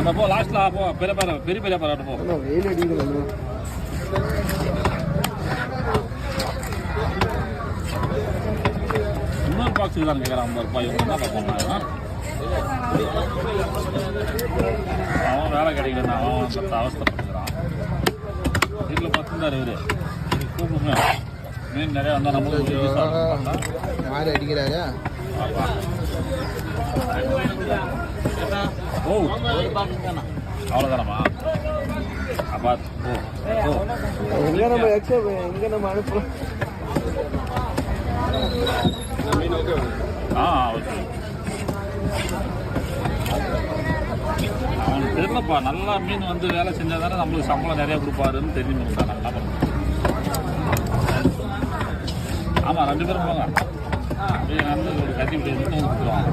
அந்த போ லாஸ்ட்ல போ பெரிய பெரிய பராட்டு போ. வெயில் அடிக்கிறது. இன்னொரு பாக்ஸுக்கு தான் கேட்குறான் 50 ரூபாய். இவங்க என்ன பார்ப்பாங்க? அவன் வேலை கிடைக்கலன்னா அவன் அந்த அவஸ்தைப்பட்டுக்கிறான். வீட்டில் பார்த்துருந்தாரு இவரு. கூப்பிடுங்க, மீன் நிறையா வந்தால் நம்மளுக்கு யூஸ் ஆகும். மாறி அடிக்கிறாரு. ஓ அவ்வளோதானம்மா? அப்பா எங்கே நம்ம எக்ஸ்ட்ரா எங்கே நம்ம அனுப்புகிறோம்? ஓகே. அவனுக்கு தெரியலப்பா, நல்லா மீன் வந்து வேலை செஞ்சால் தானே நம்மளுக்கு சம்பளம் நிறையா கொடுப்பாருன்னு தெரிஞ்சு தான் நல்லா பண்ணுறேன். ஆமாம், 2 பேரும் போங்க. அப்படியே வந்து ஒரு கட்டி விட்டு கொடுத்துருவாங்க.